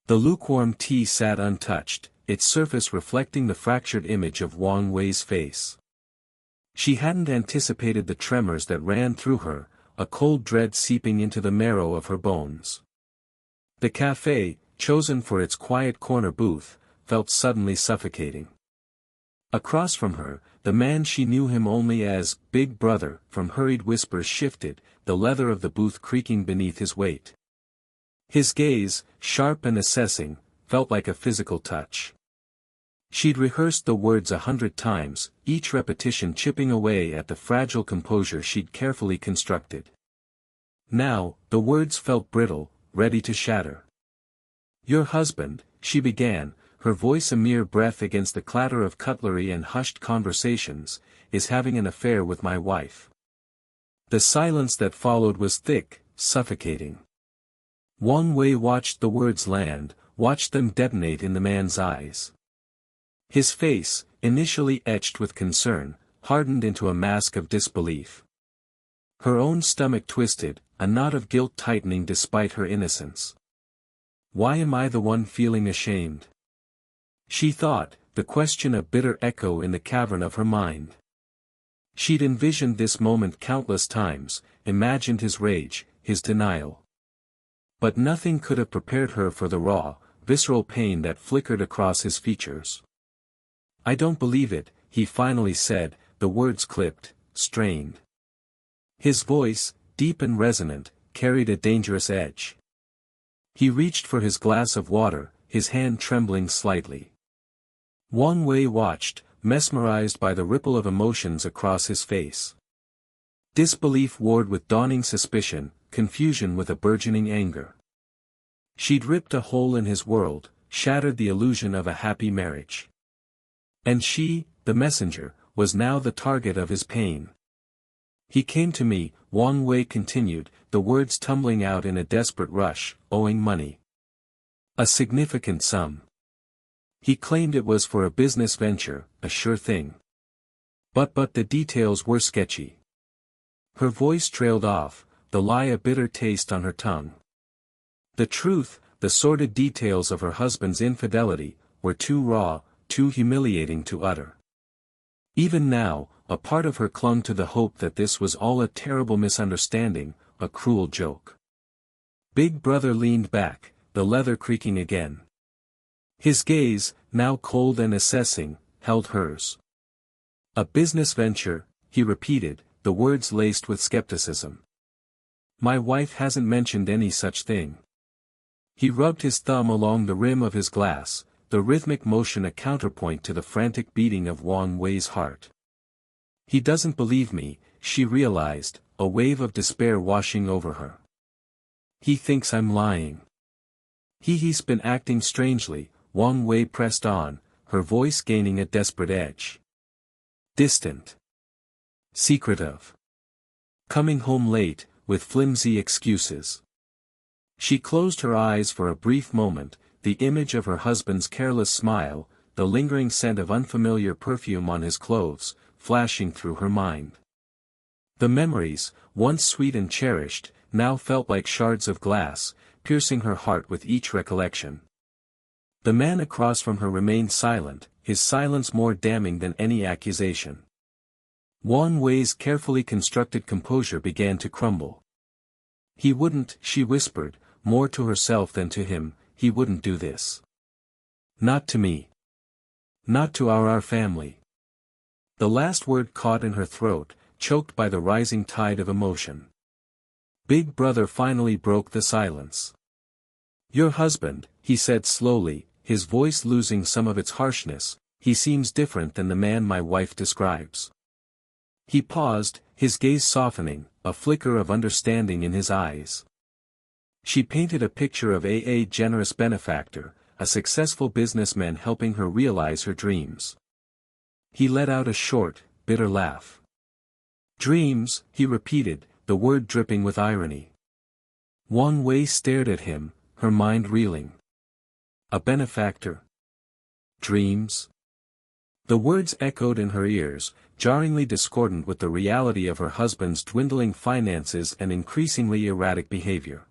The lukewarm tea sat untouched, its surface reflecting the fractured image of Wang Wei's face. She hadn't anticipated the tremors that ran through her, a cold dread seeping into the marrow of her bones. The café, chosen for its quiet corner booth, felt suddenly suffocating. Across from her, the man she knew him only as Big Brother from hurried whispers shifted, the leather of the booth creaking beneath his weight. His gaze, sharp and assessing, felt like a physical touch. She'd rehearsed the words 100 times, each repetition chipping away at the fragile composure she'd carefully constructed. Now, the words felt brittle, ready to shatter. "Your husband," she began, her voice a mere breath against the clatter of cutlery and hushed conversations, "is having an affair with my wife." The silence that followed was thick, suffocating. Wang Wei watched the words land, watched them detonate in the man's eyes. His face, initially etched with concern, hardened into a mask of disbelief. Her own stomach twisted, a knot of guilt tightening despite her innocence. "Why am I the one feeling ashamed?" she thought, the question a bitter echo in the cavern of her mind. She'd envisioned this moment countless times, imagined his rage, his denial. But nothing could have prepared her for the raw, visceral pain that flickered across his features. "I don't believe it," he finally said, the words clipped, strained. His voice, deep and resonant, carried a dangerous edge. He reached for his glass of water, his hand trembling slightly. Wang Wei watched, mesmerized by the ripple of emotions across his face. Disbelief warred with dawning suspicion, confusion with a burgeoning anger. She'd ripped a hole in his world, shattered the illusion of a happy marriage. And she, the messenger, was now the target of his pain. "He came to me," Wang Wei continued, the words tumbling out in a desperate rush, "owing money. A significant sum. He claimed it was for a business venture, a sure thing. But the details were sketchy." Her voice trailed off, the lie a bitter taste on her tongue. The truth, the sordid details of her husband's infidelity, were too raw, too humiliating to utter. Even now, a part of her clung to the hope that this was all a terrible misunderstanding, a cruel joke. Big Brother leaned back, the leather creaking again. His gaze, now cold and assessing, held hers. "A business venture," he repeated, the words laced with skepticism. "My wife hasn't mentioned any such thing." He rubbed his thumb along the rim of his glass, the rhythmic motion a counterpoint to the frantic beating of Wang Wei's heart. "He doesn't believe me," she realized, a wave of despair washing over her. "He thinks I'm lying. He's been acting strangely," Wang Wei pressed on, her voice gaining a desperate edge. "Distant. Secretive. Coming home late, with flimsy excuses." She closed her eyes for a brief moment, the image of her husband's careless smile, the lingering scent of unfamiliar perfume on his clothes, flashing through her mind. The memories, once sweet and cherished, now felt like shards of glass, piercing her heart with each recollection. The man across from her remained silent, his silence more damning than any accusation. Wang Wei's carefully constructed composure began to crumble. "He wouldn't," she whispered, more to herself than to him, "he wouldn't do this. Not to me. Not to our family." The last word caught in her throat, choked by the rising tide of emotion. Big Brother finally broke the silence. "Your husband," he said slowly, his voice losing some of its harshness, "he seems different than the man my wife describes." He paused, his gaze softening, a flicker of understanding in his eyes. She painted a picture of a generous benefactor, a successful businessman helping her realize her dreams. He let out a short, bitter laugh. "Dreams," he repeated, the word dripping with irony. Wang Wei stared at him, her mind reeling. A benefactor? Dreams? The words echoed in her ears, jarringly discordant with the reality of her husband's dwindling finances and increasingly erratic behavior.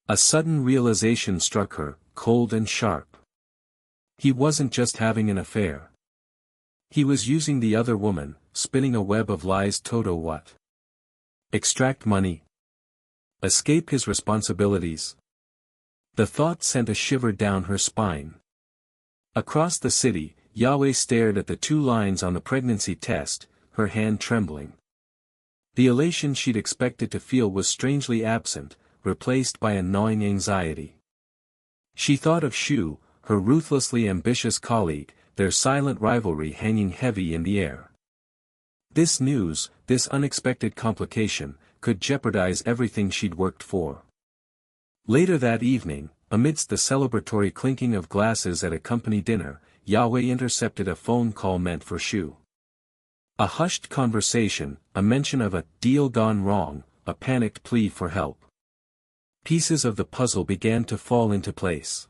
A sudden realization struck her, cold and sharp. He wasn't just having an affair. He was using the other woman, spinning a web of lies. Toto what? Extract money? Escape his responsibilities? The thought sent a shiver down her spine. Across the city, Yahweh stared at the 2 lines on the pregnancy test, her hand trembling. The elation she'd expected to feel was strangely absent, replaced by a gnawing anxiety. She thought of Shu, her ruthlessly ambitious colleague, their silent rivalry hanging heavy in the air. This news, this unexpected complication, could jeopardize everything she'd worked for. Later that evening, amidst the celebratory clinking of glasses at a company dinner, Yahweh intercepted a phone call meant for Shu. A hushed conversation, a mention of a deal gone wrong, a panicked plea for help. Pieces of the puzzle began to fall into place.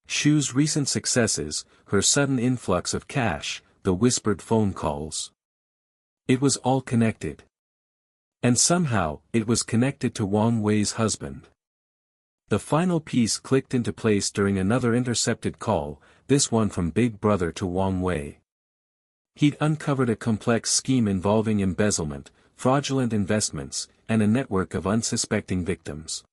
Shu's recent successes, her sudden influx of cash, the whispered phone calls. It was all connected. And somehow, it was connected to Wang Wei's husband. The final piece clicked into place during another intercepted call, this one from Big Brother to Wang Wei. He'd uncovered a complex scheme involving embezzlement, fraudulent investments, and a network of unsuspecting victims.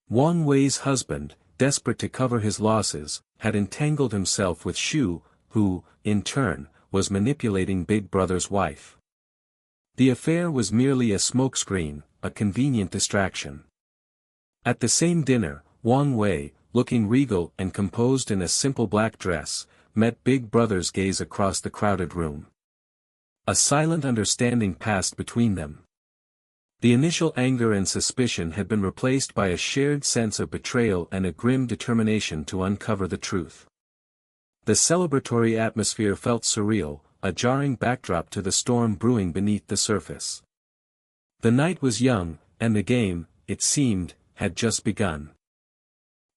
Wang Wei's husband, desperate to cover his losses, had entangled himself with Shu, who, in turn, was manipulating Big Brother's wife. The affair was merely a smokescreen, a convenient distraction. At the same dinner, Wang Wei, looking regal and composed in a simple black dress, met Big Brother's gaze across the crowded room. A silent understanding passed between them. The initial anger and suspicion had been replaced by a shared sense of betrayal and a grim determination to uncover the truth. The celebratory atmosphere felt surreal, a jarring backdrop to the storm brewing beneath the surface. The night was young, and the game, it seemed, had just begun.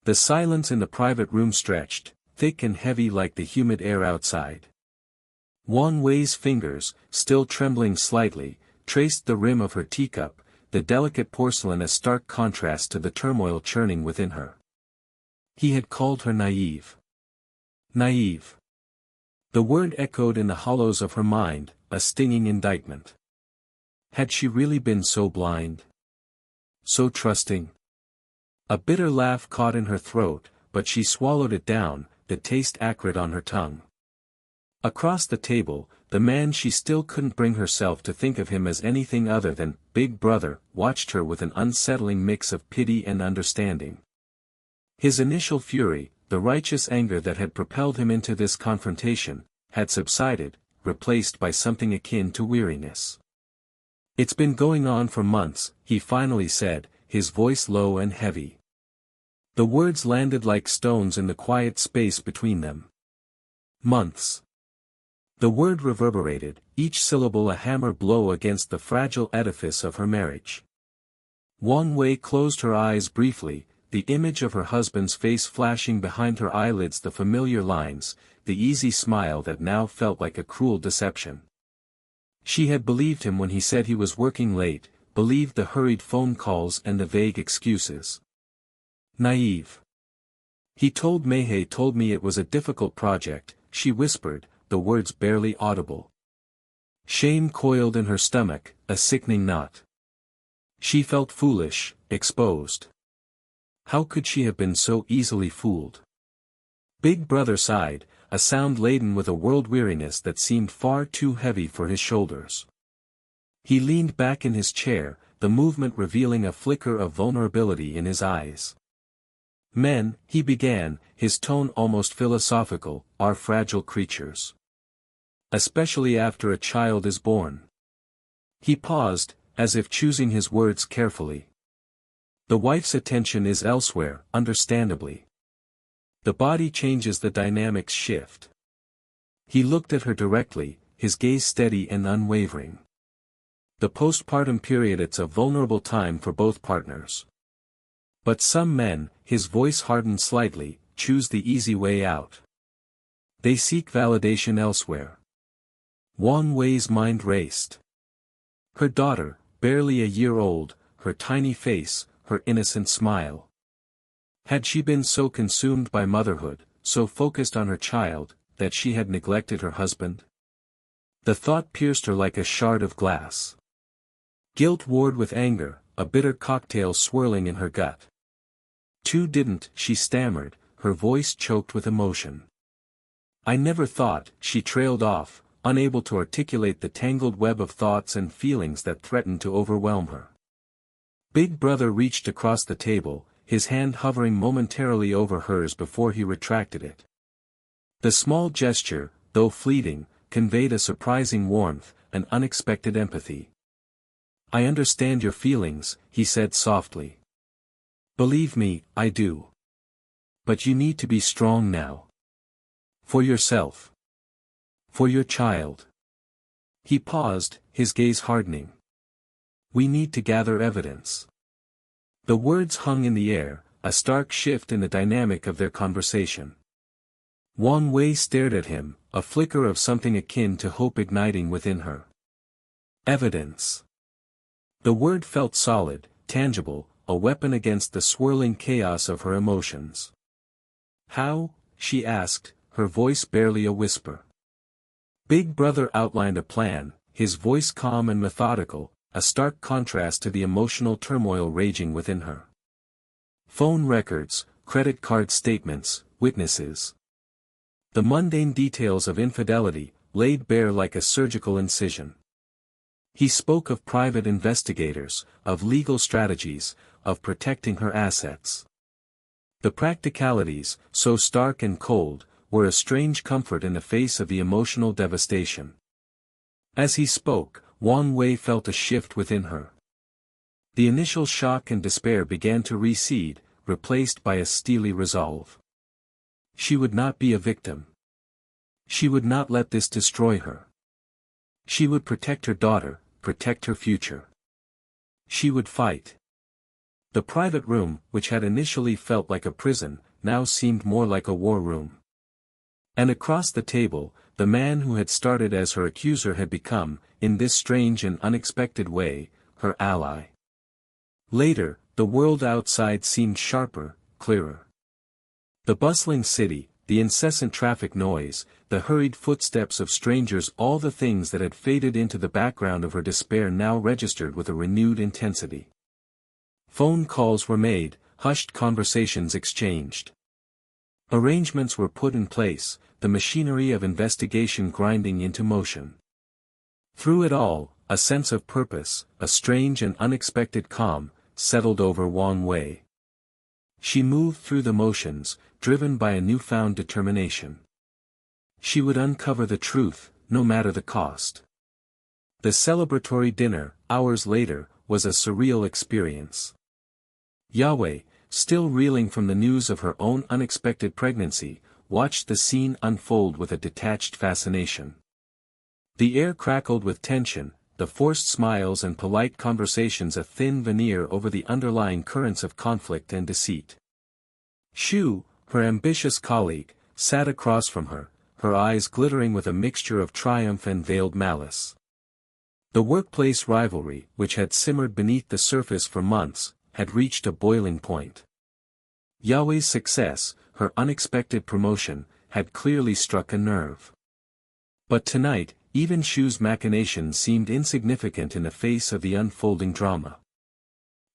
The silence in the private room stretched, thick and heavy like the humid air outside. Wang Wei's fingers, still trembling slightly, traced the rim of her teacup, the delicate porcelain a stark contrast to the turmoil churning within her. He had called her naive. Naive. The word echoed in the hollows of her mind, a stinging indictment. Had she really been so blind? So trusting? A bitter laugh caught in her throat, but she swallowed it down, the taste acrid on her tongue. Across the table, the man she still couldn't bring herself to think of him as anything other than Big Brother, watched her with an unsettling mix of pity and understanding. His initial fury, the righteous anger that had propelled him into this confrontation, had subsided, replaced by something akin to weariness. "It's been going on for months," he finally said, his voice low and heavy. The words landed like stones in the quiet space between them. Months. The word reverberated, each syllable a hammer blow against the fragile edifice of her marriage. Wang Wei closed her eyes briefly, the image of her husband's face flashing behind her eyelids, the familiar lines, the easy smile that now felt like a cruel deception. She had believed him when he said he was working late, believed the hurried phone calls and the vague excuses. Naive. "He told me it was a difficult project," she whispered, the words barely audible. Shame coiled in her stomach, a sickening knot. She felt foolish, exposed. How could she have been so easily fooled? Big Brother sighed, a sound laden with a world-weariness that seemed far too heavy for his shoulders. He leaned back in his chair, the movement revealing a flicker of vulnerability in his eyes. "Men," he began, his tone almost philosophical, "are fragile creatures. Especially after a child is born." He paused, as if choosing his words carefully. "The wife's attention is elsewhere, understandably. The body changes, the dynamics shift." He looked at her directly, his gaze steady and unwavering. "The postpartum period, it's a vulnerable time for both partners. But some men," his voice hardened slightly, "choose the easy way out. They seek validation elsewhere." Wang Wei's mind raced. Her daughter, barely a year old, her tiny face, her innocent smile. Had she been so consumed by motherhood, so focused on her child, that she had neglected her husband? The thought pierced her like a shard of glass. Guilt warred with anger, a bitter cocktail swirling in her gut. Didn't, she stammered, her voice choked with emotion. I never thought, she trailed off, unable to articulate the tangled web of thoughts and feelings that threatened to overwhelm her. Big Brother reached across the table, his hand hovering momentarily over hers before he retracted it. The small gesture, though fleeting, conveyed a surprising warmth, an unexpected empathy. I understand your feelings, he said softly. Believe me, I do. But you need to be strong now. For yourself. For your child. He paused, his gaze hardening. We need to gather evidence. The words hung in the air, a stark shift in the dynamic of their conversation. Wang Wei stared at him, a flicker of something akin to hope igniting within her. Evidence. The word felt solid, tangible, a weapon against the swirling chaos of her emotions. How? She asked, her voice barely a whisper. Big Brother outlined a plan, his voice calm and methodical, a stark contrast to the emotional turmoil raging within her. Phone records, credit card statements, witnesses. The mundane details of infidelity, laid bare like a surgical incision. He spoke of private investigators, of legal strategies, of protecting her assets. The practicalities, so stark and cold, were a strange comfort in the face of the emotional devastation. As he spoke, Wang Wei felt a shift within her. The initial shock and despair began to recede, replaced by a steely resolve. She would not be a victim. She would not let this destroy her. She would protect her daughter, protect her future. She would fight. The private room, which had initially felt like a prison, now seemed more like a war room. And across the table, the man who had started as her accuser had become, in this strange and unexpected way, her ally. Later, the world outside seemed sharper, clearer. The bustling city, the incessant traffic noise, the hurried footsteps of strangers, all the things that had faded into the background of her despair now registered with a renewed intensity. Phone calls were made, hushed conversations exchanged. Arrangements were put in place, the machinery of investigation grinding into motion. Through it all, a sense of purpose, a strange and unexpected calm, settled over Wang Wei. She moved through the motions, driven by a newfound determination. She would uncover the truth, no matter the cost. The celebratory dinner, hours later, was a surreal experience. Yahweh, still reeling from the news of her own unexpected pregnancy, watched the scene unfold with a detached fascination. The air crackled with tension, the forced smiles and polite conversations a thin veneer over the underlying currents of conflict and deceit. Shu, her ambitious colleague, sat across from her, her eyes glittering with a mixture of triumph and veiled malice. The workplace rivalry, which had simmered beneath the surface for months, had reached a boiling point. Yahweh's success, her unexpected promotion, had clearly struck a nerve. But tonight, even Shu's machinations seemed insignificant in the face of the unfolding drama.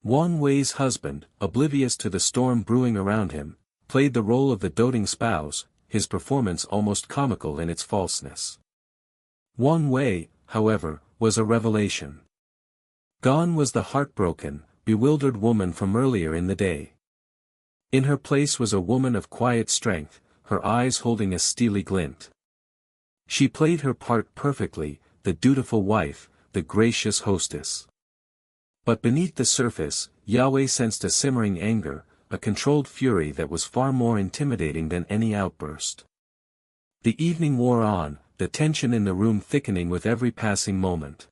Wang Wei's husband, oblivious to the storm brewing around him, played the role of the doting spouse, his performance almost comical in its falseness. Wang Wei, however, was a revelation. Gone was the heartbroken, bewildered woman from earlier in the day. In her place was a woman of quiet strength, her eyes holding a steely glint. She played her part perfectly, the dutiful wife, the gracious hostess. But beneath the surface, Yahweh sensed a simmering anger, a controlled fury that was far more intimidating than any outburst. The evening wore on, the tension in the room thickening with every passing moment.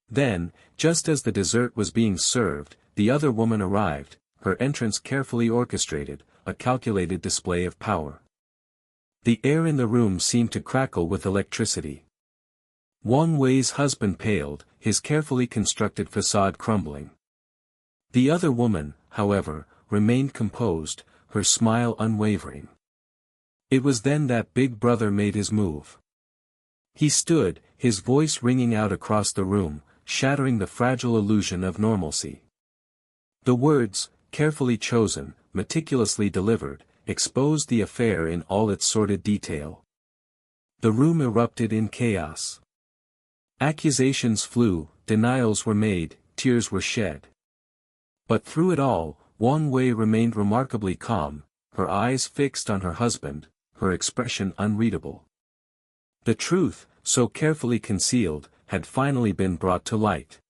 Then, just as the dessert was being served, the other woman arrived, her entrance carefully orchestrated, a calculated display of power. The air in the room seemed to crackle with electricity. Wang Wei's husband paled, his carefully constructed facade crumbling. The other woman, however, remained composed, her smile unwavering. It was then that Big Brother made his move. He stood, his voice ringing out across the room, shattering the fragile illusion of normalcy. The words, carefully chosen, meticulously delivered, exposed the affair in all its sordid detail. The room erupted in chaos. Accusations flew, denials were made, tears were shed. But through it all, Wang Wei remained remarkably calm, her eyes fixed on her husband, her expression unreadable. The truth, so carefully concealed, had finally been brought to light.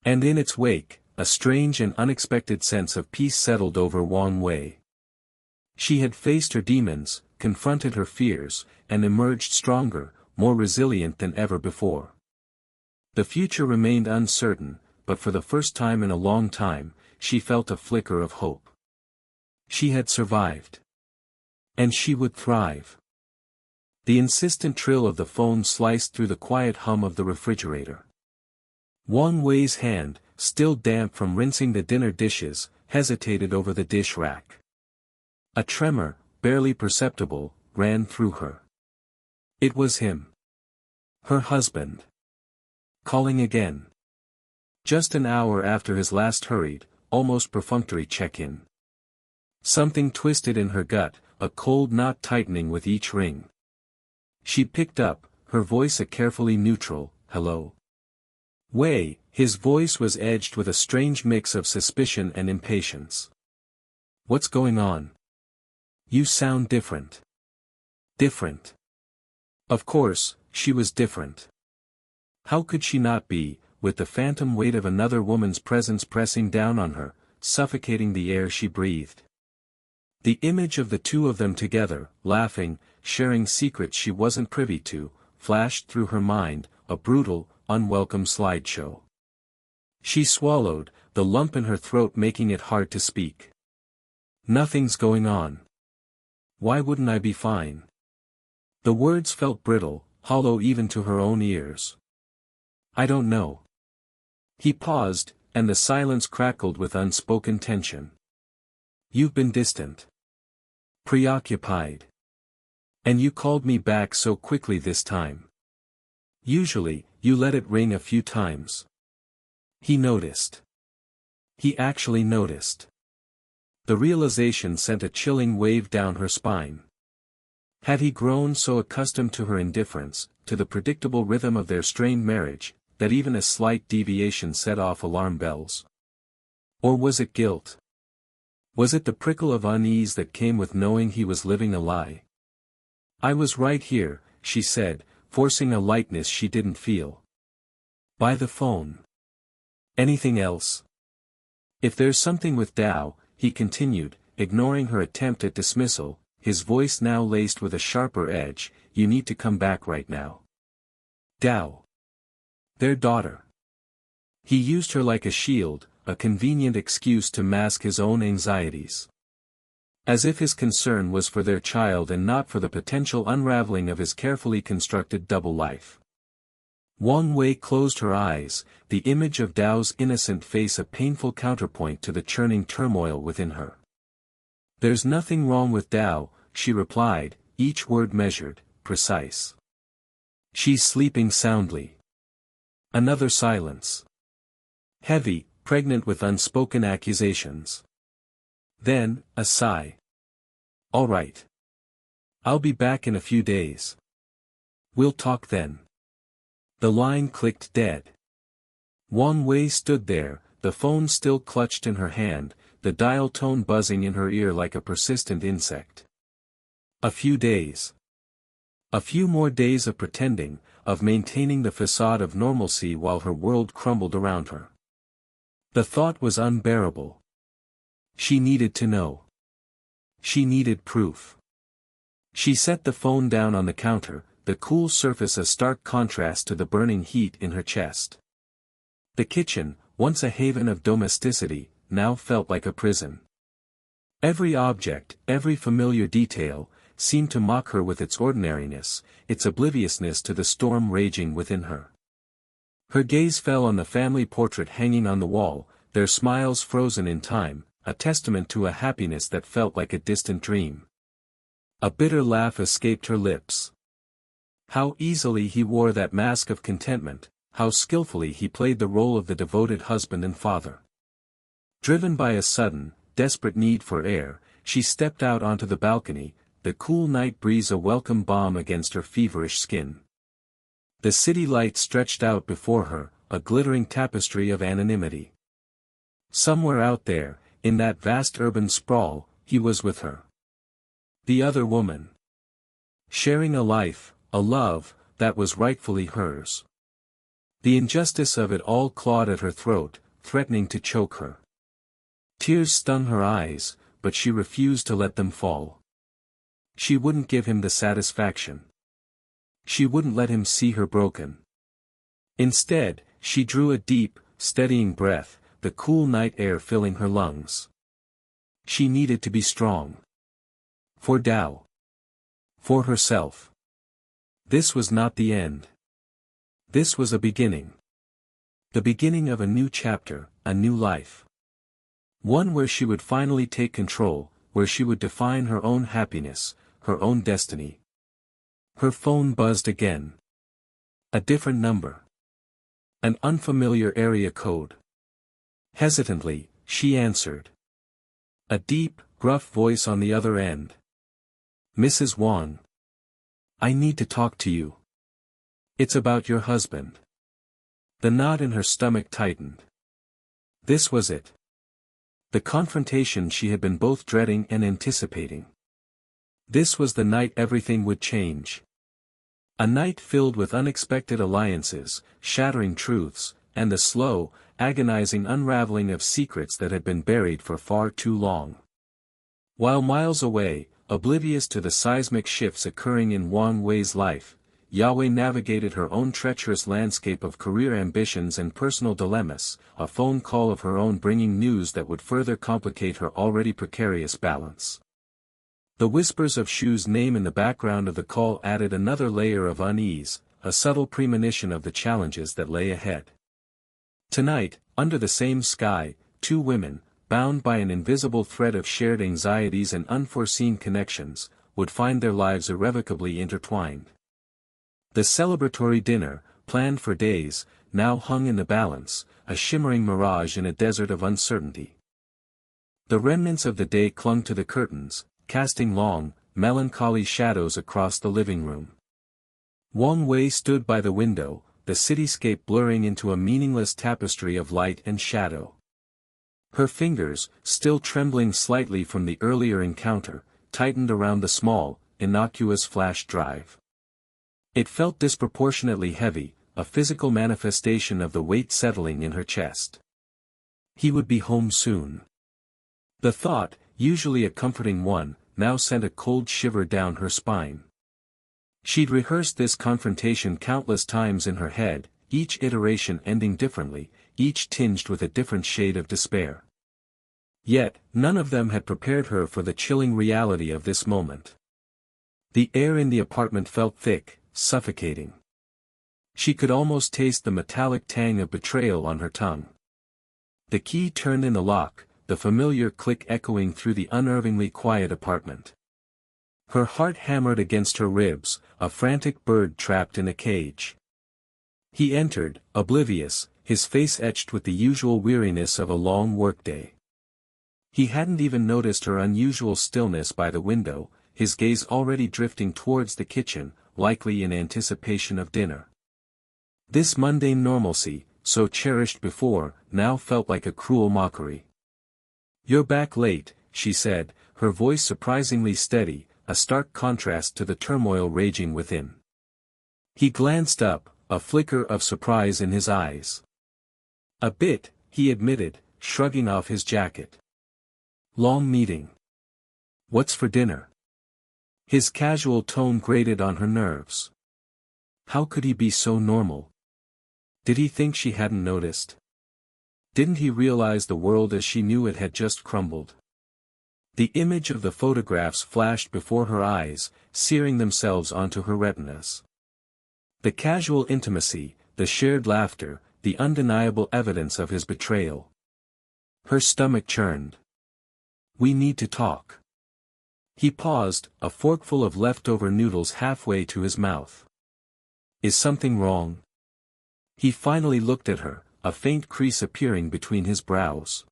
And in its wake, a strange and unexpected sense of peace settled over Wang Wei. She had faced her demons, confronted her fears, and emerged stronger, more resilient than ever before. The future remained uncertain, but for the first time in a long time, she felt a flicker of hope. She had survived. And she would thrive. The insistent trill of the phone sliced through the quiet hum of the refrigerator. Wang Wei's hand, still damp from rinsing the dinner dishes, hesitated over the dish rack. A tremor, barely perceptible, ran through her. It was him. Her husband. Calling again. Just an hour after his last hurried, almost perfunctory check-in. Something twisted in her gut, a cold knot tightening with each ring. She picked up, her voice a carefully neutral, hello. Wei, his voice was edged with a strange mix of suspicion and impatience. What's going on? You sound different. Different. Of course, she was different. How could she not be, with the phantom weight of another woman's presence pressing down on her, suffocating the air she breathed? The image of the two of them together, laughing, sharing secrets she wasn't privy to, flashed through her mind, a brutal, unwelcome slideshow. She swallowed, the lump in her throat making it hard to speak. Nothing's going on. Why wouldn't I be fine? The words felt brittle, hollow even to her own ears. I don't know. He paused, and the silence crackled with unspoken tension. You've been distant. Preoccupied. And you called me back so quickly this time. Usually, you let it ring a few times. He noticed. He actually noticed. The realization sent a chilling wave down her spine. Had he grown so accustomed to her indifference, to the predictable rhythm of their strained marriage, that even a slight deviation set off alarm bells? Or was it guilt? Was it the prickle of unease that came with knowing he was living a lie? I was right here, she said, forcing a lightness she didn't feel. By the phone. Anything else? If there's something with Dao, he continued, ignoring her attempt at dismissal, his voice now laced with a sharper edge, you need to come back right now. Dao. Their daughter. He used her like a shield, a convenient excuse to mask his own anxieties. As if his concern was for their child and not for the potential unraveling of his carefully constructed double life. Wang Wei closed her eyes, the image of Dao's innocent face a painful counterpoint to the churning turmoil within her. There's nothing wrong with Dao, she replied, each word measured, precise. She's sleeping soundly. Another silence. Heavy, pregnant with unspoken accusations. Then, a sigh. All right. I'll be back in a few days. We'll talk then. The line clicked dead. Wang Wei stood there, the phone still clutched in her hand, the dial tone buzzing in her ear like a persistent insect. A few days. A few more days of pretending, of maintaining the facade of normalcy while her world crumbled around her. The thought was unbearable. She needed to know. She needed proof. She set the phone down on the counter, the cool surface a stark contrast to the burning heat in her chest. The kitchen, once a haven of domesticity, now felt like a prison. Every object, every familiar detail, seemed to mock her with its ordinariness, its obliviousness to the storm raging within her. Her gaze fell on the family portrait hanging on the wall, their smiles frozen in time, a testament to a happiness that felt like a distant dream. A bitter laugh escaped her lips. How easily he wore that mask of contentment, how skillfully he played the role of the devoted husband and father. Driven by a sudden, desperate need for air, she stepped out onto the balcony, the cool night breeze a welcome balm against her feverish skin. The city light stretched out before her, a glittering tapestry of anonymity. Somewhere out there, in that vast urban sprawl, he was with her. The other woman. Sharing a life, a love, that was rightfully hers. The injustice of it all clawed at her throat, threatening to choke her. Tears stung her eyes, but she refused to let them fall. She wouldn't give him the satisfaction. She wouldn't let him see her broken. Instead, she drew a deep, steadying breath, the cool night air filling her lungs. She needed to be strong. For Tao. For herself. This was not the end. This was a beginning. The beginning of a new chapter, a new life. One where she would finally take control, where she would define her own happiness, her own destiny. Her phone buzzed again. A different number. An unfamiliar area code. Hesitantly, she answered. A deep, gruff voice on the other end. Mrs. Wang. I need to talk to you. It's about your husband. The knot in her stomach tightened. This was it. The confrontation she had been both dreading and anticipating. This was the night everything would change. A night filled with unexpected alliances, shattering truths, and the slow, agonizing unraveling of secrets that had been buried for far too long. While miles away, oblivious to the seismic shifts occurring in Wang Wei's life, Yahweh navigated her own treacherous landscape of career ambitions and personal dilemmas, a phone call of her own bringing news that would further complicate her already precarious balance. The whispers of Shu's name in the background of the call added another layer of unease, a subtle premonition of the challenges that lay ahead. Tonight, under the same sky, two women, bound by an invisible thread of shared anxieties and unforeseen connections, would find their lives irrevocably intertwined. The celebratory dinner, planned for days, now hung in the balance, a shimmering mirage in a desert of uncertainty. The remnants of the day clung to the curtains, casting long, melancholy shadows across the living room. Wang Wei stood by the window, the cityscape blurring into a meaningless tapestry of light and shadow. Her fingers, still trembling slightly from the earlier encounter, tightened around the small, innocuous flash drive. It felt disproportionately heavy, a physical manifestation of the weight settling in her chest. He would be home soon. The thought, usually a comforting one, now sent a cold shiver down her spine. She'd rehearsed this confrontation countless times in her head, each iteration ending differently, each tinged with a different shade of despair. Yet, none of them had prepared her for the chilling reality of this moment. The air in the apartment felt thick, suffocating. She could almost taste the metallic tang of betrayal on her tongue. The key turned in the lock, the familiar click echoing through the unnervingly quiet apartment. Her heart hammered against her ribs, a frantic bird trapped in a cage. He entered, oblivious, his face etched with the usual weariness of a long workday. He hadn't even noticed her unusual stillness by the window, his gaze already drifting towards the kitchen, likely in anticipation of dinner. This mundane normalcy, so cherished before, now felt like a cruel mockery. "You're back late," she said, her voice surprisingly steady, a stark contrast to the turmoil raging within. He glanced up, a flicker of surprise in his eyes. "A bit," he admitted, shrugging off his jacket. "Long meeting. What's for dinner?" His casual tone grated on her nerves. How could he be so normal? Did he think she hadn't noticed? Didn't he realize the world as she knew it had just crumbled? The image of the photographs flashed before her eyes, searing themselves onto her retinas. The casual intimacy, the shared laughter, the undeniable evidence of his betrayal. Her stomach churned. We need to talk. He paused, a forkful of leftover noodles halfway to his mouth. Is something wrong? He finally looked at her, a faint crease appearing between his brows.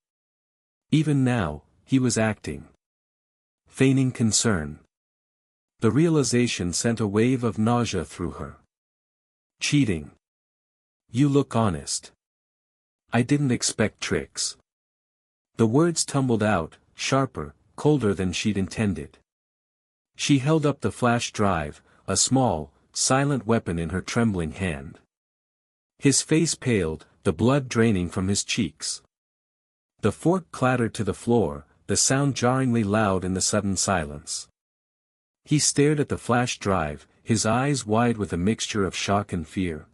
Even now, he was acting. Feigning concern. The realization sent a wave of nausea through her. Cheating. You look honest. I didn't expect tricks. The words tumbled out, sharper, colder than she'd intended. She held up the flash drive, a small, silent weapon in her trembling hand. His face paled, the blood draining from his cheeks. The fork clattered to the floor, the sound jarringly loud in the sudden silence. He stared at the flash drive, his eyes wide with a mixture of shock and fear.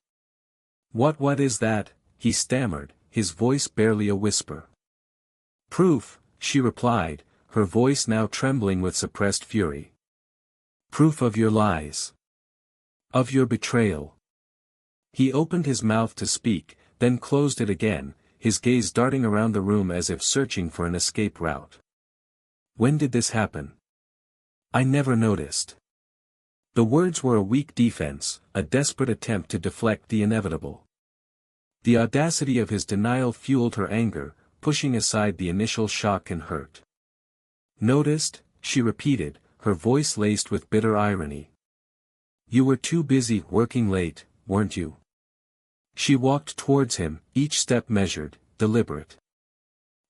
What is that?" he stammered, his voice barely a whisper. "Proof," she replied, her voice now trembling with suppressed fury. "Proof of your lies. Of your betrayal." He opened his mouth to speak, then closed it again, his gaze darting around the room as if searching for an escape route. "When did this happen? I never noticed." The words were a weak defense, a desperate attempt to deflect the inevitable. The audacity of his denial fueled her anger, pushing aside the initial shock and hurt. "Noticed?" she repeated, her voice laced with bitter irony. "You were too busy working late, weren't you?" She walked towards him, each step measured, deliberate.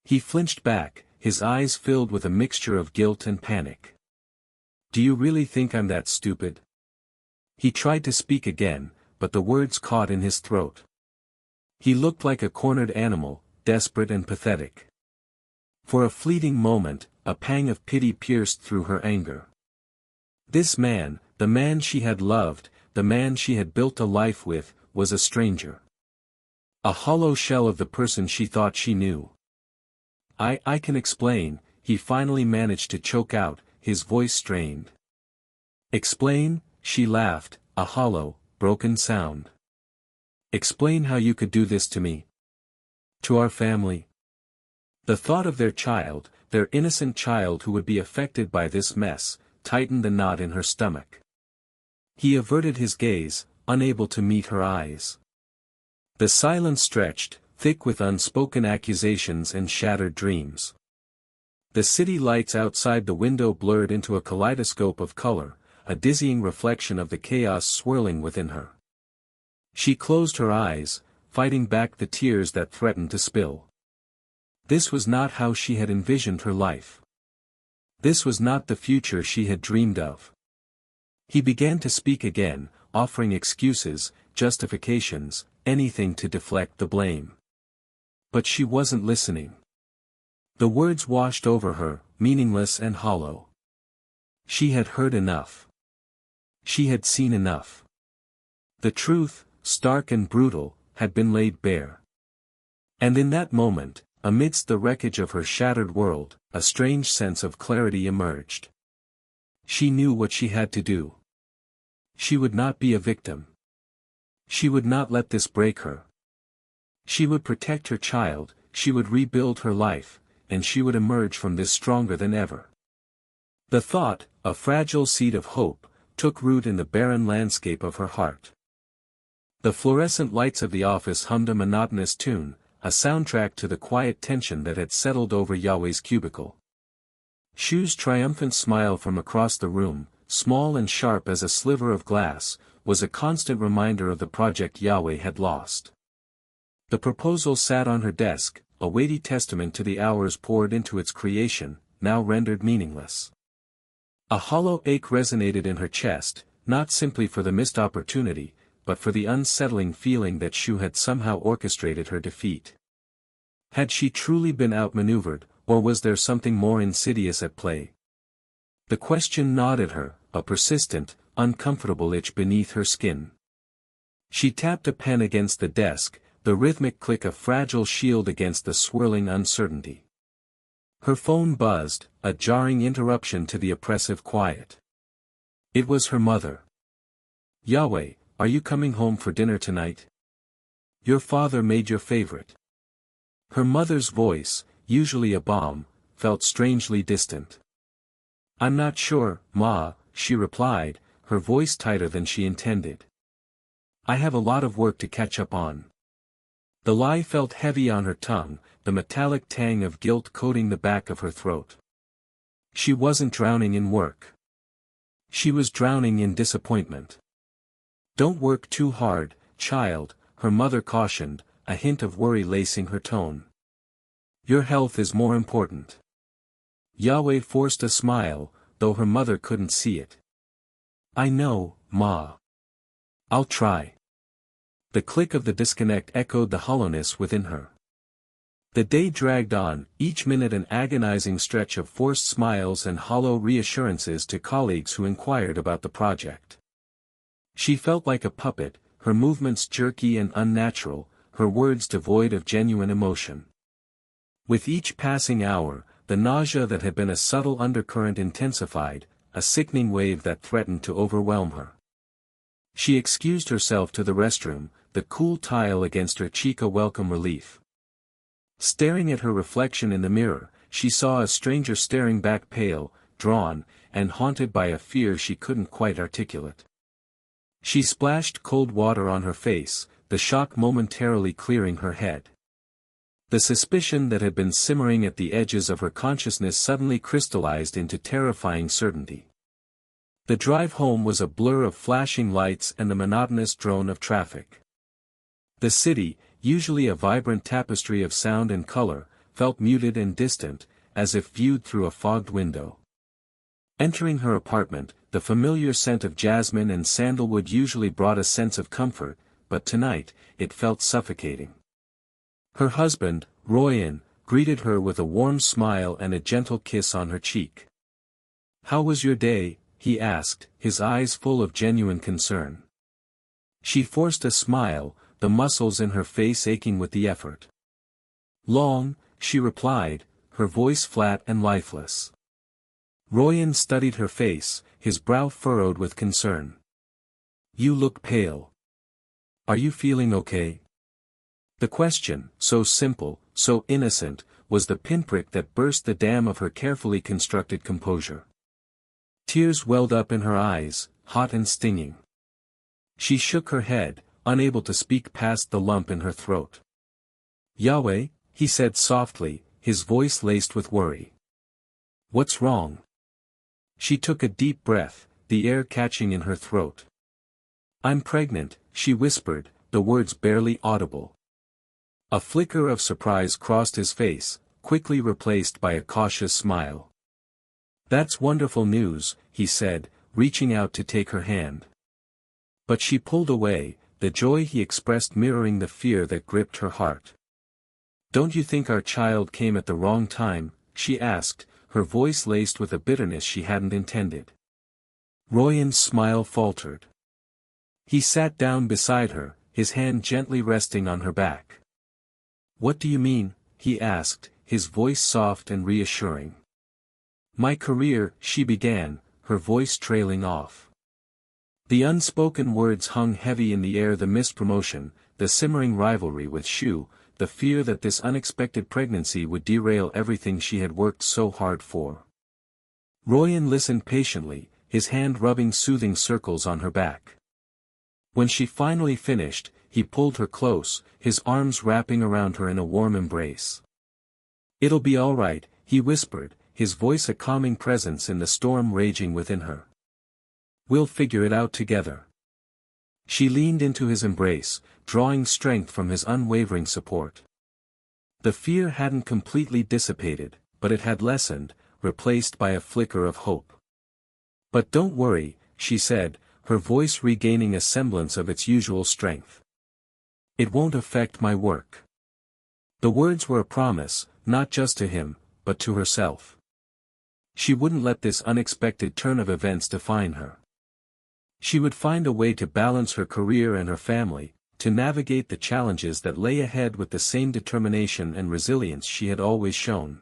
He flinched back, his eyes filled with a mixture of guilt and panic. "Do you really think I'm that stupid?" He tried to speak again, but the words caught in his throat. He looked like a cornered animal, desperate and pathetic. For a fleeting moment, a pang of pity pierced through her anger. This man, the man she had loved, the man she had built a life with, was a stranger. A hollow shell of the person she thought she knew. I can explain," he finally managed to choke out, his voice strained. "Explain?" she laughed, a hollow, broken sound. "Explain how you could do this to me? To our family?" The thought of their child, their innocent child who would be affected by this mess, tightened the knot in her stomach. He averted his gaze, unable to meet her eyes. The silence stretched, thick with unspoken accusations and shattered dreams. The city lights outside the window blurred into a kaleidoscope of color, a dizzying reflection of the chaos swirling within her. She closed her eyes, fighting back the tears that threatened to spill. This was not how she had envisioned her life. This was not the future she had dreamed of. He began to speak again, offering excuses, justifications, anything to deflect the blame. But she wasn't listening. The words washed over her, meaningless and hollow. She had heard enough. She had seen enough. The truth, stark and brutal, had been laid bare. And in that moment, amidst the wreckage of her shattered world, a strange sense of clarity emerged. She knew what she had to do. She would not be a victim. She would not let this break her. She would protect her child, she would rebuild her life, and she would emerge from this stronger than ever. The thought, a fragile seed of hope, took root in the barren landscape of her heart. The fluorescent lights of the office hummed a monotonous tune, a soundtrack to the quiet tension that had settled over Yahweh's cubicle. Shu's triumphant smile from across the room, small and sharp as a sliver of glass, was a constant reminder of the project Yahweh had lost. The proposal sat on her desk, a weighty testament to the hours poured into its creation, now rendered meaningless. A hollow ache resonated in her chest, not simply for the missed opportunity, but for the unsettling feeling that Shu had somehow orchestrated her defeat. Had she truly been outmaneuvered, or was there something more insidious at play? The question gnawed at her, a persistent, uncomfortable itch beneath her skin. She tapped a pen against the desk, the rhythmic click a fragile shield against the swirling uncertainty. Her phone buzzed, a jarring interruption to the oppressive quiet. It was her mother. "Yahweh, are you coming home for dinner tonight? Your father made your favorite." Her mother's voice, usually a balm, felt strangely distant. "I'm not sure, Ma," she replied, her voice tighter than she intended. "I have a lot of work to catch up on." The lie felt heavy on her tongue, the metallic tang of guilt coating the back of her throat. She wasn't drowning in work. She was drowning in disappointment. "Don't work too hard, child," her mother cautioned, a hint of worry lacing her tone. "Your health is more important." Yahweh forced a smile, though her mother couldn't see it. "I know, Ma. I'll try." The click of the disconnect echoed the hollowness within her. The day dragged on, each minute an agonizing stretch of forced smiles and hollow reassurances to colleagues who inquired about the project. She felt like a puppet, her movements jerky and unnatural, her words devoid of genuine emotion. With each passing hour, the nausea that had been a subtle undercurrent intensified, a sickening wave that threatened to overwhelm her. She excused herself to the restroom, the cool tile against her cheek a welcome relief. Staring at her reflection in the mirror, she saw a stranger staring back pale, drawn, and haunted by a fear she couldn't quite articulate. She splashed cold water on her face, the shock momentarily clearing her head. The suspicion that had been simmering at the edges of her consciousness suddenly crystallized into terrifying certainty. The drive home was a blur of flashing lights and the monotonous drone of traffic. The city, usually a vibrant tapestry of sound and color, felt muted and distant, as if viewed through a fogged window. Entering her apartment, the familiar scent of jasmine and sandalwood usually brought a sense of comfort, but tonight, it felt suffocating. Her husband, Royan, greeted her with a warm smile and a gentle kiss on her cheek. "How was your day?" he asked, his eyes full of genuine concern. She forced a smile, the muscles in her face aching with the effort. "Long," she replied, her voice flat and lifeless. Royan studied her face, his brow furrowed with concern. "You look pale. Are you feeling okay?" The question, so simple, so innocent, was the pinprick that burst the dam of her carefully constructed composure. Tears welled up in her eyes, hot and stinging. She shook her head, unable to speak past the lump in her throat. "Yahweh," he said softly, his voice laced with worry. "What's wrong?" She took a deep breath, the air catching in her throat. "I'm pregnant," she whispered, the words barely audible. A flicker of surprise crossed his face, quickly replaced by a cautious smile. "That's wonderful news," he said, reaching out to take her hand. But she pulled away, the joy he expressed mirroring the fear that gripped her heart. "Don't you think our child came at the wrong time?" she asked, her voice laced with a bitterness she hadn't intended. Royan's smile faltered. He sat down beside her, his hand gently resting on her back. "What do you mean?" he asked, his voice soft and reassuring. "My career," she began, her voice trailing off. The unspoken words hung heavy in the air, the missed promotion, the simmering rivalry with Shu, the fear that this unexpected pregnancy would derail everything she had worked so hard for. Royan listened patiently, his hand rubbing soothing circles on her back. When she finally finished, he pulled her close, his arms wrapping around her in a warm embrace. "It'll be all right," he whispered, his voice a calming presence in the storm raging within her. "We'll figure it out together." She leaned into his embrace, drawing strength from his unwavering support. The fear hadn't completely dissipated, but it had lessened, replaced by a flicker of hope. "But don't worry," she said, her voice regaining a semblance of its usual strength. "It won't affect my work." The words were a promise, not just to him, but to herself. She wouldn't let this unexpected turn of events define her. She would find a way to balance her career and her family, to navigate the challenges that lay ahead with the same determination and resilience she had always shown.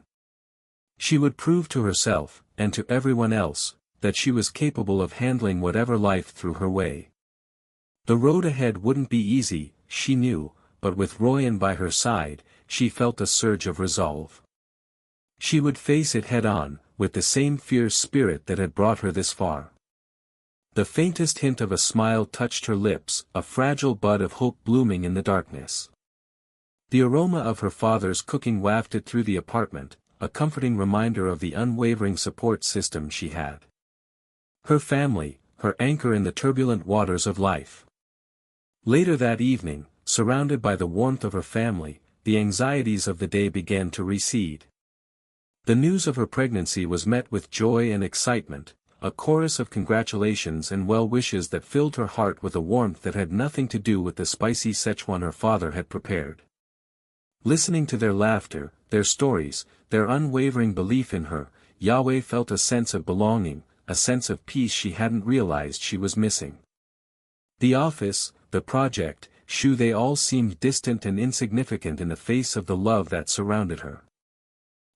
She would prove to herself, and to everyone else, that she was capable of handling whatever life threw her way. The road ahead wouldn't be easy, she knew, but with Royan by her side, she felt a surge of resolve. She would face it head-on, with the same fierce spirit that had brought her this far. The faintest hint of a smile touched her lips, a fragile bud of hope blooming in the darkness. The aroma of her father's cooking wafted through the apartment, a comforting reminder of the unwavering support system she had. Her family, her anchor in the turbulent waters of life. Later that evening, surrounded by the warmth of her family, the anxieties of the day began to recede. The news of her pregnancy was met with joy and excitement, a chorus of congratulations and well wishes that filled her heart with a warmth that had nothing to do with the spicy Szechuan her father had prepared. Listening to their laughter, their stories, their unwavering belief in her, Yahweh felt a sense of belonging, a sense of peace she hadn't realized she was missing. The office, the project, they all seemed distant and insignificant in the face of the love that surrounded her.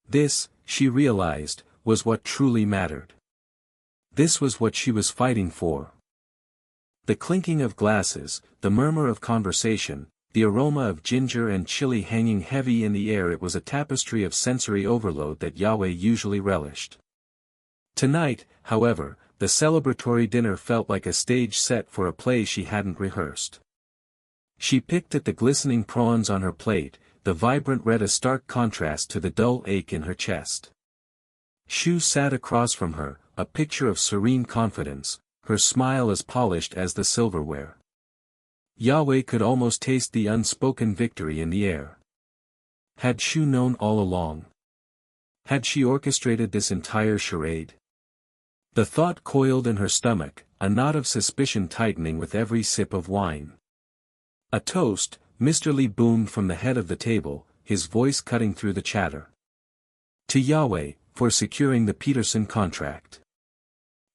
This, she realized, was what truly mattered. This was what she was fighting for. The clinking of glasses, the murmur of conversation, the aroma of ginger and chili hanging heavy in the air, it was a tapestry of sensory overload that Yahweh usually relished. Tonight, however, the celebratory dinner felt like a stage set for a play she hadn't rehearsed. She picked at the glistening prawns on her plate, the vibrant red a stark contrast to the dull ache in her chest. Shu sat across from her, a picture of serene confidence, her smile as polished as the silverware. Yahweh could almost taste the unspoken victory in the air. Had Shu known all along? Had she orchestrated this entire charade? The thought coiled in her stomach, a knot of suspicion tightening with every sip of wine. A toast, Mr. Lee boomed from the head of the table, his voice cutting through the chatter. To Yahweh, for securing the Peterson contract.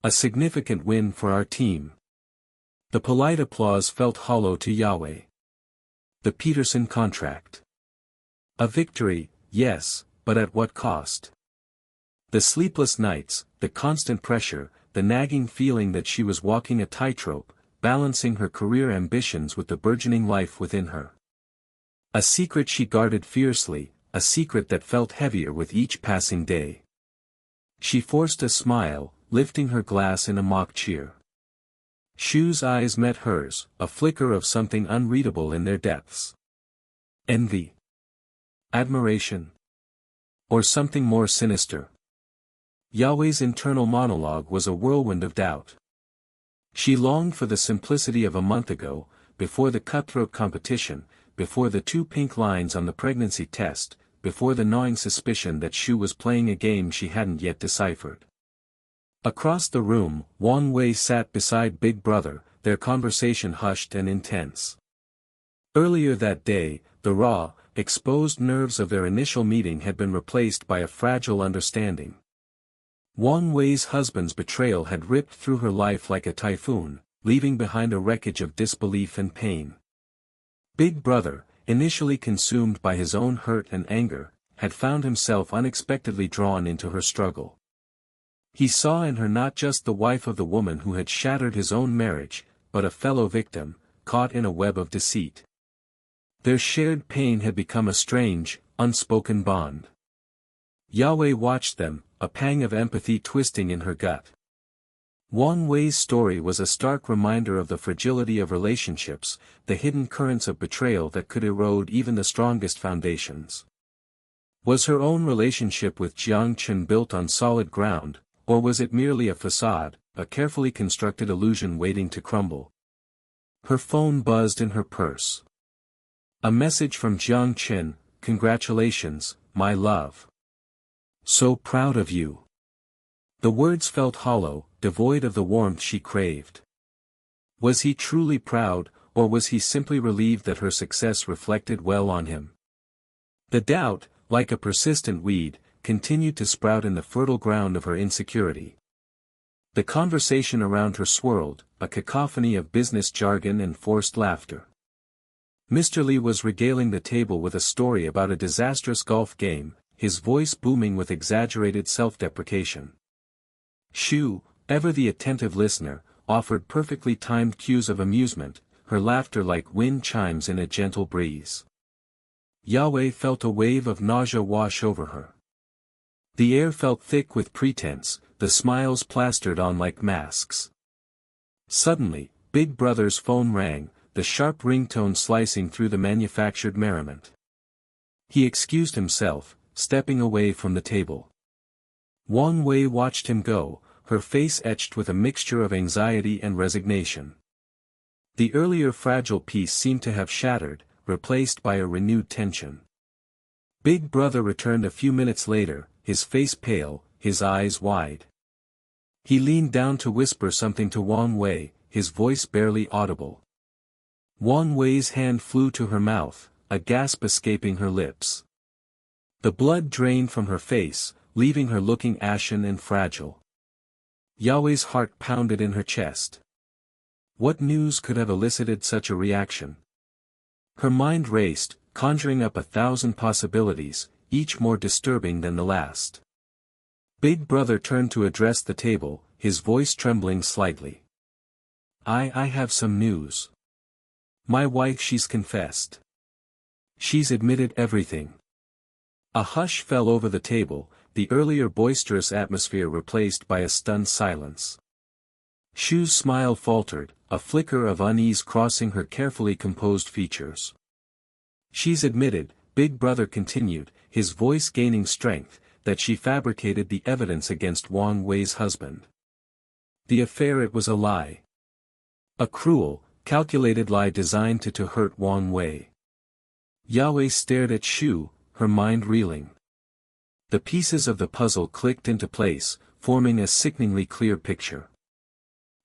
A significant win for our team. The polite applause felt hollow to Yahweh. The Peterson contract. A victory, yes, but at what cost? The sleepless nights, the constant pressure, the nagging feeling that she was walking a tightrope, balancing her career ambitions with the burgeoning life within her. A secret she guarded fiercely, a secret that felt heavier with each passing day. She forced a smile, lifting her glass in a mock cheer. Shu's eyes met hers, a flicker of something unreadable in their depths. Envy? Admiration? Or something more sinister? Yahweh's internal monologue was a whirlwind of doubt. She longed for the simplicity of a month ago, before the cutthroat competition, before the 2 pink lines on the pregnancy test, before the gnawing suspicion that Shu was playing a game she hadn't yet deciphered. Across the room, Wang Wei sat beside Big Brother, their conversation hushed and intense. Earlier that day, the raw, exposed nerves of their initial meeting had been replaced by a fragile understanding. Wang Wei's husband's betrayal had ripped through her life like a typhoon, leaving behind a wreckage of disbelief and pain. Big Brother, initially consumed by his own hurt and anger, had found himself unexpectedly drawn into her struggle. He saw in her not just the wife of the woman who had shattered his own marriage, but a fellow victim, caught in a web of deceit. Their shared pain had become a strange, unspoken bond. Yahweh watched them, a pang of empathy twisting in her gut. Wang Wei's story was a stark reminder of the fragility of relationships, the hidden currents of betrayal that could erode even the strongest foundations. Was her own relationship with Jiang Chen built on solid ground, or was it merely a facade, a carefully constructed illusion waiting to crumble? Her phone buzzed in her purse. A message from Jiang Chen: "Congratulations, my love. So proud of you." The words felt hollow, devoid of the warmth she craved. Was he truly proud, or was he simply relieved that her success reflected well on him? The doubt, like a persistent weed, continued to sprout in the fertile ground of her insecurity. The conversation around her swirled, a cacophony of business jargon and forced laughter. Mr. Lee was regaling the table with a story about a disastrous golf game, his voice booming with exaggerated self-deprecation. Shu, ever the attentive listener, offered perfectly timed cues of amusement, her laughter like wind chimes in a gentle breeze. Yahweh felt a wave of nausea wash over her. The air felt thick with pretense, the smiles plastered on like masks. Suddenly, Big Brother's phone rang, the sharp ringtone slicing through the manufactured merriment. He excused himself, stepping away from the table. Wang Wei watched him go, her face etched with a mixture of anxiety and resignation. The earlier fragile peace seemed to have shattered, replaced by a renewed tension. Big Brother returned a few minutes later, his face pale, his eyes wide. He leaned down to whisper something to Wang Wei, his voice barely audible. Wang Wei's hand flew to her mouth, a gasp escaping her lips. The blood drained from her face, leaving her looking ashen and fragile. Yahweh's heart pounded in her chest. What news could have elicited such a reaction? Her mind raced, conjuring up 1,000 possibilities, each more disturbing than the last. Big Brother turned to address the table, his voice trembling slightly. I have some news. My wife, she's confessed. She's admitted everything. A hush fell over the table, the earlier boisterous atmosphere replaced by a stunned silence. Shu's smile faltered, a flicker of unease crossing her carefully composed features. She's admitted, Big Brother continued, his voice gaining strength, that she fabricated the evidence against Wang Wei's husband. The affair, it was a lie. A cruel, calculated lie designed to hurt Wang Wei. Yahweh stared at Shu, her mind reeling. The pieces of the puzzle clicked into place, forming a sickeningly clear picture.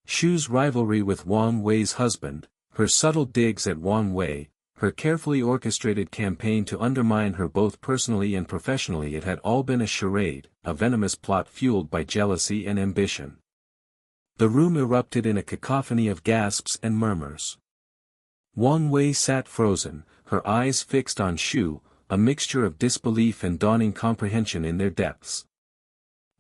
Shu's rivalry with Wang Wei's husband, her subtle digs at Wang Wei, her carefully orchestrated campaign to undermine her both personally and professionally, it had all been a charade, a venomous plot fueled by jealousy and ambition. The room erupted in a cacophony of gasps and murmurs. Wang Wei sat frozen, her eyes fixed on Shu, a mixture of disbelief and dawning comprehension in their depths.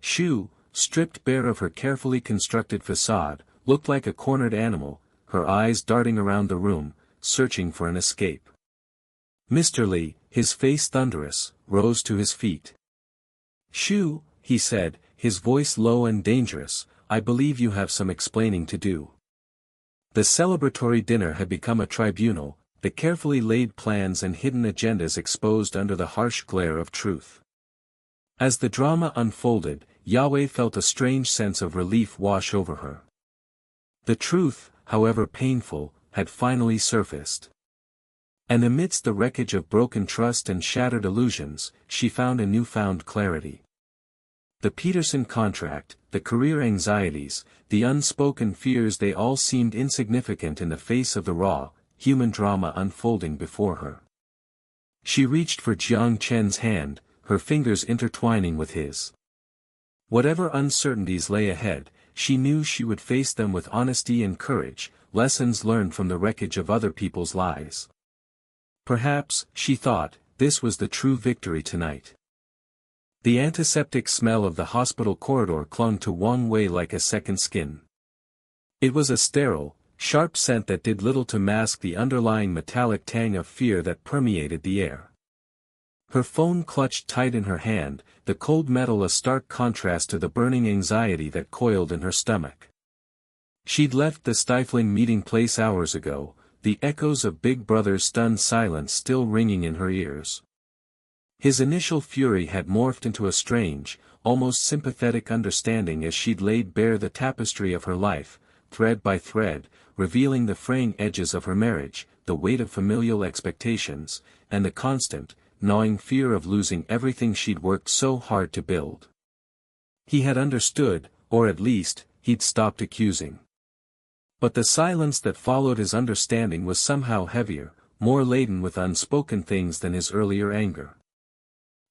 Shu, stripped bare of her carefully constructed facade, looked like a cornered animal, her eyes darting around the room, searching for an escape. Mr. Li, his face thunderous, rose to his feet. Shu, he said, his voice low and dangerous, I believe you have some explaining to do. The celebratory dinner had become a tribunal, the carefully laid plans and hidden agendas exposed under the harsh glare of truth. As the drama unfolded, Yahweh felt a strange sense of relief wash over her. The truth, however painful, had finally surfaced. And amidst the wreckage of broken trust and shattered illusions, she found a newfound clarity. The Peterson contract, the career anxieties, the unspoken fears, they all seemed insignificant in the face of the raw, human drama unfolding before her. She reached for Jiang Chen's hand, her fingers intertwining with his. Whatever uncertainties lay ahead, she knew she would face them with honesty and courage, lessons learned from the wreckage of other people's lives. Perhaps, she thought, this was the true victory tonight. The antiseptic smell of the hospital corridor clung to Wang Wei like a second skin. It was a sterile, sharp scent that did little to mask the underlying metallic tang of fear that permeated the air. Her phone clutched tight in her hand, the cold metal a stark contrast to the burning anxiety that coiled in her stomach. She'd left the stifling meeting place hours ago, the echoes of Big Brother's stunned silence still ringing in her ears. His initial fury had morphed into a strange, almost sympathetic understanding as she'd laid bare the tapestry of her life, thread by thread, revealing the fraying edges of her marriage, the weight of familial expectations, and the constant, gnawing fear of losing everything she'd worked so hard to build. He had understood, or at least, he'd stopped accusing. But the silence that followed his understanding was somehow heavier, more laden with unspoken things than his earlier anger.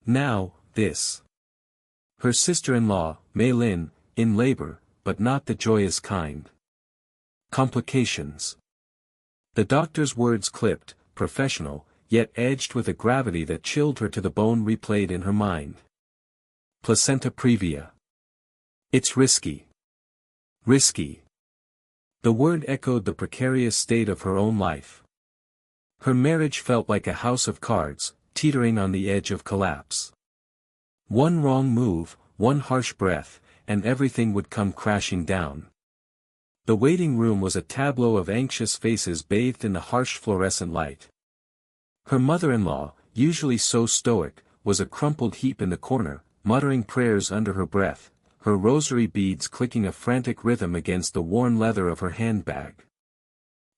Now, this. Her sister-in-law, Mei Lin, in labor, but not the joyous kind. Complications. The doctor's words clipped, professional, yet edged with a gravity that chilled her to the bone, replayed in her mind. Placenta previa. It's risky. Risky. The word echoed the precarious state of her own life. Her marriage felt like a house of cards, teetering on the edge of collapse. One wrong move, one harsh breath, and everything would come crashing down. The waiting room was a tableau of anxious faces bathed in the harsh fluorescent light. Her mother-in-law, usually so stoic, was a crumpled heap in the corner, muttering prayers under her breath, her rosary beads clicking a frantic rhythm against the worn leather of her handbag.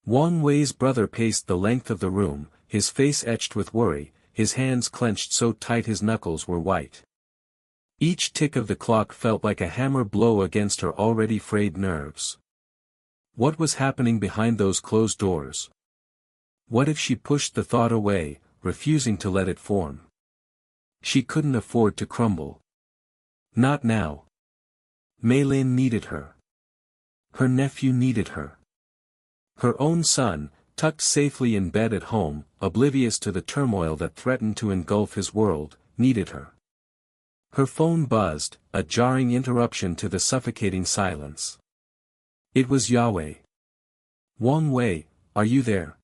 Wang Wei's brother paced the length of the room, his face etched with worry, his hands clenched so tight his knuckles were white. Each tick of the clock felt like a hammer blow against her already frayed nerves. What was happening behind those closed doors? What if she pushed the thought away, refusing to let it form? She couldn't afford to crumble. Not now. Mei Lin needed her. Her nephew needed her. Her own son, tucked safely in bed at home, oblivious to the turmoil that threatened to engulf his world, needed her. Her phone buzzed, a jarring interruption to the suffocating silence. It was Yahweh. Wang Wei, are you there?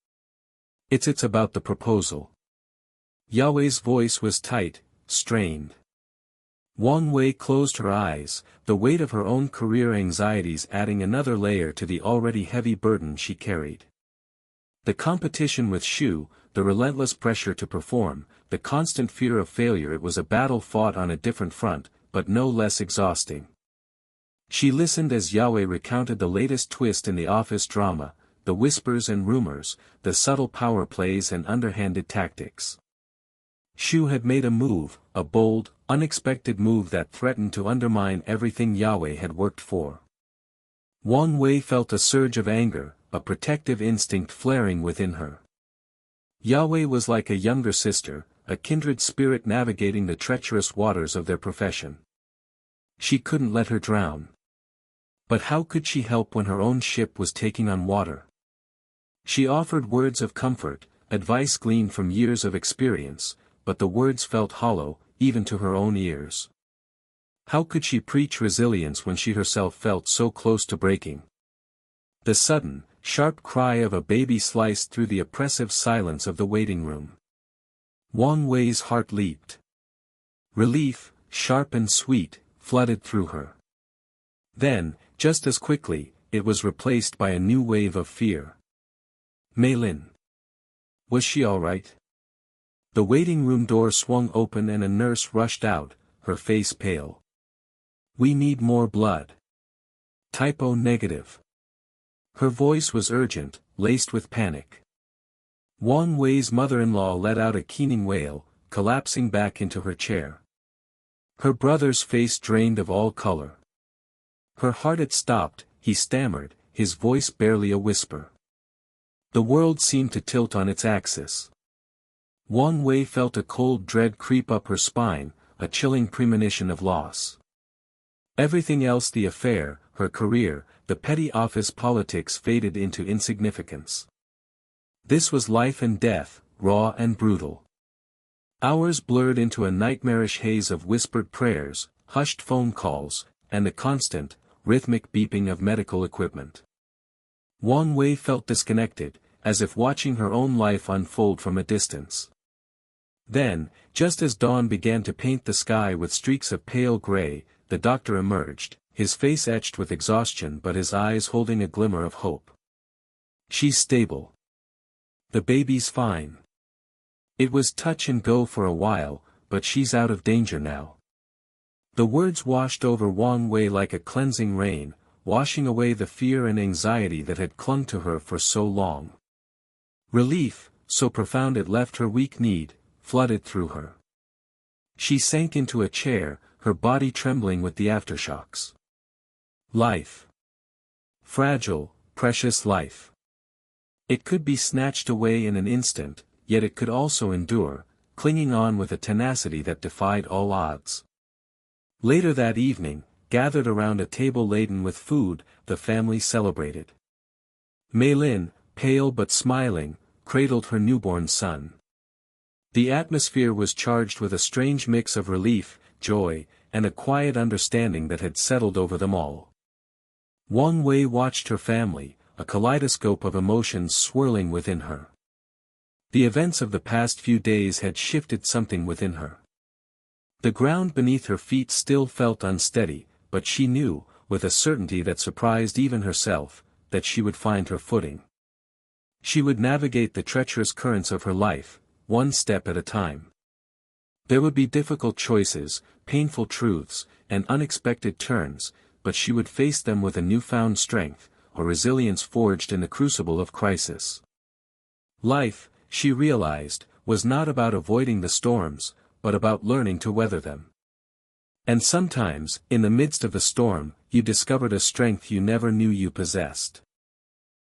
It's about the proposal. Yahweh's voice was tight, strained. Wang Wei closed her eyes, the weight of her own career anxieties adding another layer to the already heavy burden she carried. The competition with Shu, the relentless pressure to perform, the constant fear of failure, it was a battle fought on a different front, but no less exhausting. She listened as Yahweh recounted the latest twist in the office drama, the whispers and rumors, the subtle power plays and underhanded tactics. Shu had made a move, a bold, unexpected move that threatened to undermine everything Yahweh had worked for. Wang Wei felt a surge of anger, a protective instinct flaring within her. Yahweh was like a younger sister, a kindred spirit navigating the treacherous waters of their profession. She couldn't let her drown. But how could she help when her own ship was taking on water? She offered words of comfort, advice gleaned from years of experience, but the words felt hollow, even to her own ears. How could she preach resilience when she herself felt so close to breaking? The sudden, sharp cry of a baby sliced through the oppressive silence of the waiting room. Wang Wei's heart leaped. Relief, sharp and sweet, flooded through her. Then, just as quickly, it was replaced by a new wave of fear. Mei Lin. Was she all right? The waiting room door swung open and a nurse rushed out, her face pale. We need more blood. Typo negative. Her voice was urgent, laced with panic. Wang Wei's mother-in-law let out a keening wail, collapsing back into her chair. Her brother's face drained of all color. Her heart had stopped, he stammered, his voice barely a whisper. The world seemed to tilt on its axis. Wang Wei felt a cold dread creep up her spine, a chilling premonition of loss. Everything else, the affair, her career, the petty office politics, faded into insignificance. This was life and death, raw and brutal. Hours blurred into a nightmarish haze of whispered prayers, hushed phone calls, and the constant, rhythmic beeping of medical equipment. Wang Wei felt disconnected, as if watching her own life unfold from a distance. Then, just as dawn began to paint the sky with streaks of pale gray, the doctor emerged, his face etched with exhaustion but his eyes holding a glimmer of hope. She's stable. The baby's fine. It was touch and go for a while, but she's out of danger now. The words washed over Wang Wei like a cleansing rain, washing away the fear and anxiety that had clung to her for so long. Relief, so profound it left her weak-kneed, flooded through her. She sank into a chair, her body trembling with the aftershocks. Life. Fragile, precious life. It could be snatched away in an instant, yet it could also endure, clinging on with a tenacity that defied all odds. Later that evening, gathered around a table laden with food, the family celebrated. Mei Lin, pale but smiling, cradled her newborn son. The atmosphere was charged with a strange mix of relief, joy, and a quiet understanding that had settled over them all. Wang Wei watched her family, a kaleidoscope of emotions swirling within her. The events of the past few days had shifted something within her. The ground beneath her feet still felt unsteady, but she knew, with a certainty that surprised even herself, that she would find her footing. She would navigate the treacherous currents of her life, one step at a time. There would be difficult choices, painful truths, and unexpected turns, but she would face them with a newfound strength, a resilience forged in the crucible of crisis. Life, she realized, was not about avoiding the storms, but about learning to weather them. And sometimes, in the midst of the storm, you discovered a strength you never knew you possessed.